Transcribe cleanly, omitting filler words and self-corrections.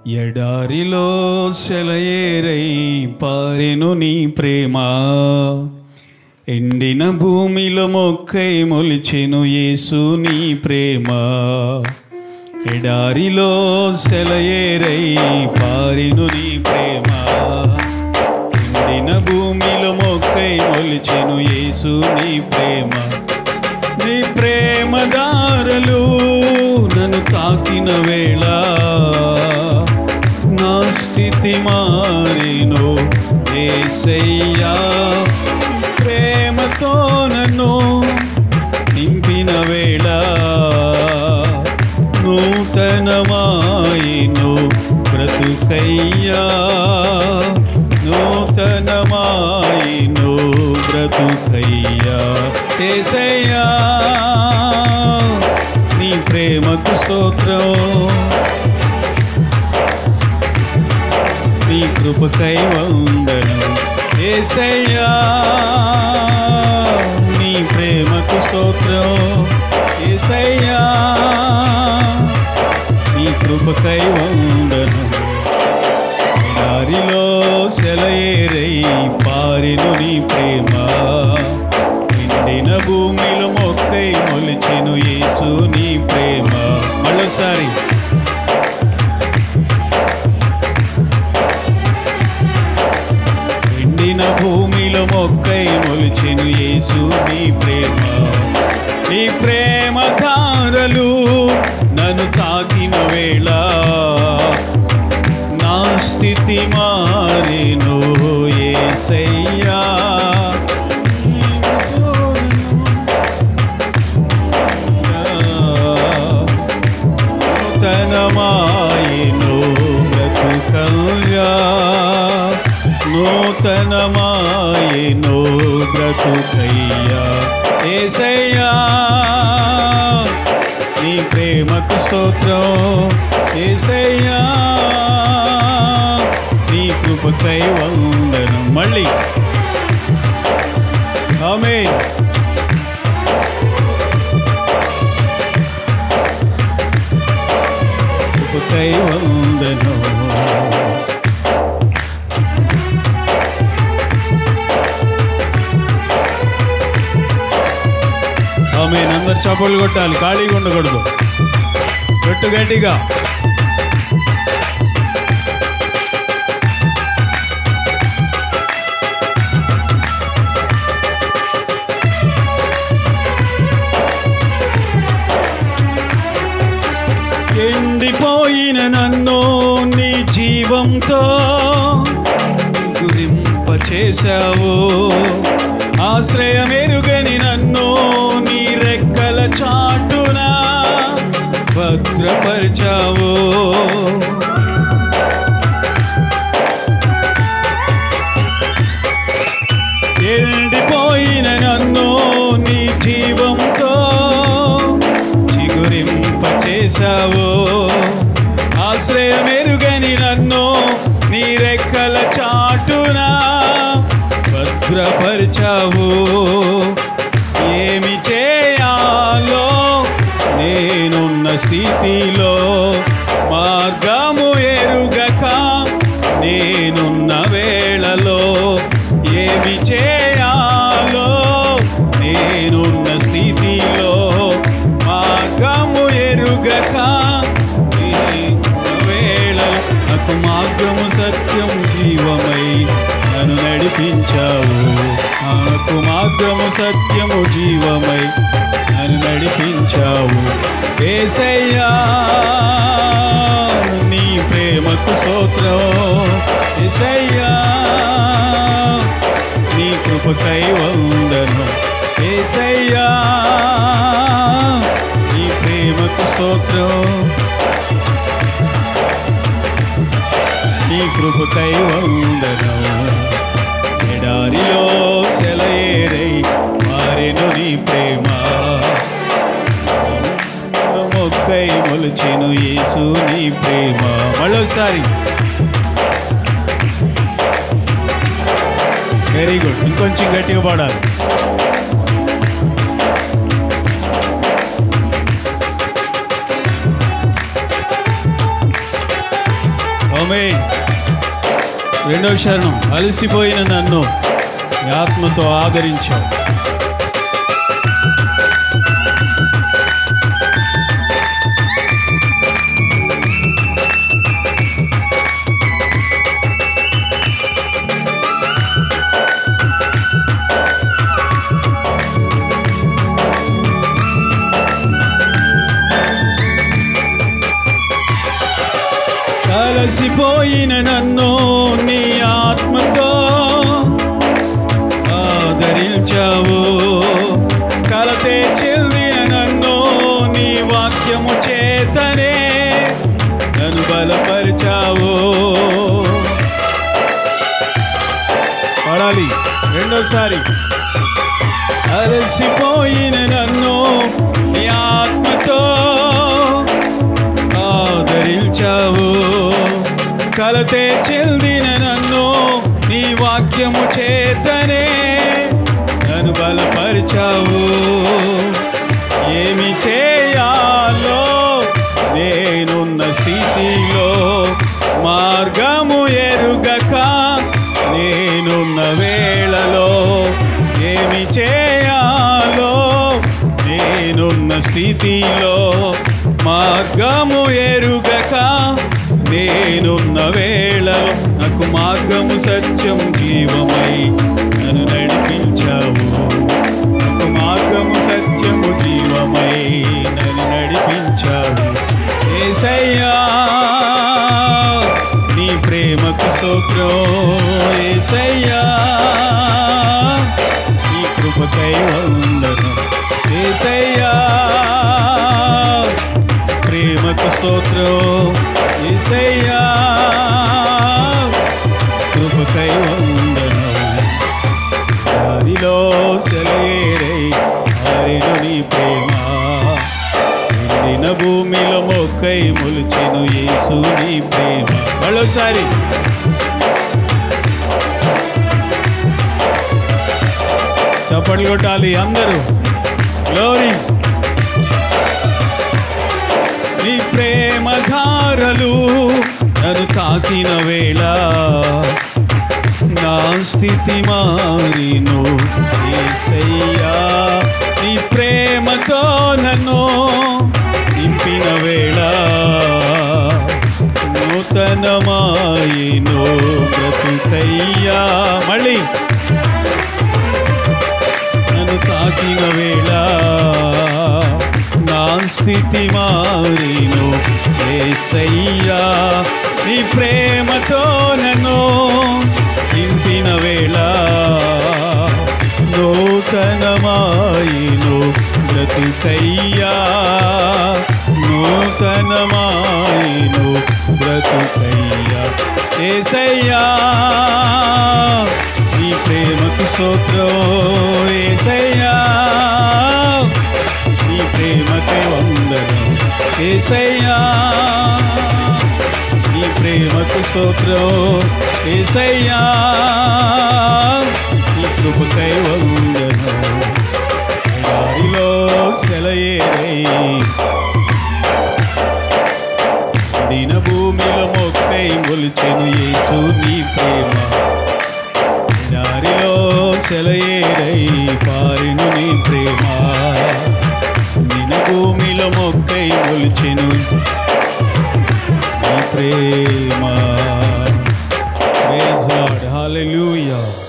ఎడారిలో సెలయేరై పారెను నీ ప్రేమ, ఎండిన భూమిలో మొక్కై మొలిచెను యేసు నీ ప్రేమ. ఎడారిలో సెలయేరై పారెను నీ ప్రేమ, ఎండిన భూమిలో మొక్కై మొలిచెను యేసు నీ ప్రేమ. నీ ప్రేమ దారలు నన్ను తాకిన వేళ నా స్థితి మారెను యేసయ్యా. ప్రేమతో నన్ను నింపిన వేళ నూతనమాయెను బ్రతుకయ్యా, నూతనమాయెను బ్రతుకయ్యా. యేసయ్యా నీ ప్రేమకు స్తోత్రం, నీ కృపకై వందనం. యేసయ్యా నీ ప్రేమకు స్తోత్రం, యేసయ్యా నీ కృపకై వందనం. దారిలో సెలయేరై పారెను నీ ప్రేమ, ఎండిన భూమిలో మొక్కై మొలిచెను యేసు నీ ప్రేమ. మరోసారి ఎండిన భూమిలో మొక్కై మొలిచెను యేసు నీ ప్రేమ. నీ ప్రేమ ధారలు నన్ను తాకిన వేళ నా స్థితి మారెను యేసయ్యా. నూతనమాయెను బ్రతుకయ్యా, నూతనమాయెను బ్రతుకయ్యా. యేసయ్యా నీ ప్రేమకు స్తోత్రం, యేసయ్యా నీ కృపకై వందనం. మళ్ళీ ఆమేన్. కృపకై వందనం. ఆమేన్. అందరు చప్పట్లు కొట్టాలి, ఖాళీగా ఉండకూడదు, గట్టు గట్టిగా. ఎండిపోయిన నన్ను నీ జీవంతో గురింపచేశావు, ఆశ్రయమెరుగని నన్ను నీ రెక్కల చాటున భద్రపరిచావు. ఎండిపోయిన నన్ను నీ జీవంతో చిగురింపచేశావు, ఆశ్రయమెరుగని నన్ను నీ రెక్కల చాటున భద్రపరిచావు. ఏమి చేయాలో నేనున్న స్థితిలో మార్గము ఎరుగక నేనున్న వేళలో, ఏమి చేయాలో నేనున్న స్థితిలో మార్గము ఎరుగక వేళలో నాకు మార్గము సత్యం జీవమై నన్ను నడిపించావు. నాకు మార్గము సత్యము జీవమై నన్ను నడిపించావు. యేసయ్యా నీ ప్రేమకు స్తోత్రం, యేసయ్యా నీ కృపకై వందనం. యేసయ్యా నీ ప్రేమకు స్తోత్రం, నీ కృపకై వందనం. ఎడారిలో సెలయేరై పారెను నీ ప్రేమ, మొక్కై మొలిచెను యేసు నీ ప్రేమ. మరోసారి వెరీ గుడ్, ఇంకొంచెం గట్టిగా పాడాలి. ఆమేన్. రెండవ శరణం. అలసిపోయిన నన్ను నీ ఆత్మతో ఆదరించావు. అలసిపోయిన నన్ను నీ ఆత్మతో ఆదరించావు. కలతే చెందిన నన్ను నీ వాక్యము చేతనే నన్ను బలపరిచావు. పడాలి రెండోసారి. అలసిపోయిన నన్ను నీ ఆత్మతో ఆదరించావు. కలతే చెందిన నన్ను నీ వాక్యము చేతనే నన్ను బలపరిచావు. ఏమి చేయాలో నేనున్న స్థితిలో మార్గము ఎరుగక నేనున్న వేళలో ఏమి చేయాలో నేనున్న స్థితిలో మార్గము ఎరుగక నేనున్న వేళలో నాకు మార్గము సత్యం జీవమై నన్ను నడిపించావు. నాకు మార్గము సత్యము జీవమై నన్ను నడిపించావు. యేసయ్యా నీ ప్రేమకు స్తోత్రం. యేసయ్యా నీ కృపకై వందనం. యేసయ్యా ప్రేమకు స్తోత్రం. యేసయ్యా కృపకై వందనం. దారిలో సెలయేరై హరిను నీ ప్రేమ ఎండిన భూమిలో మొక్కై మొలిచెను యేసు నీ ప్రేమ. మరోసారి. చప్పట్లు కొట్టాలి అందరూ. గ్లోరీ. నీ ప్రేమ ధారలు నన్ను తాకిన వేళ నా స్థితి మారిను. యేసయ్యా నీ ప్రేమతో నన్ను నింపిన వేళ నూతనమాయిను బ్రతుకయ్యా. మళ్ళీ. నన్ను తాకిన వేళ నా స్థితి మారిను. యేసయ్యా నీ ప్రేమతో నన్ను నింపిన వేళ నూతనమాయిను బ్రతుకయ్యా. నూతనమాయిను బ్రతుకయ్యా. యేసయ్యా నీ ప్రేమకు స్తోత్రం. యేసయ్యా నీ ప్రేమకై వందనం. యేసయ్యా నీ ప్రేమకు స్తోత్రం. యేసయ్యా నీ కృపకై వందనం. దారిలో సెలయేరై దిన భూమిలో మొక్కై మొలిచెను యేసు నీ ప్రేమ. దారిలో సెలయేరై పారిను నీ ప్రేమ. దిన భూమిలో మొక్కై మొలిచెను నీ ప్రేమ. Praise lord. హల్లెలూయా.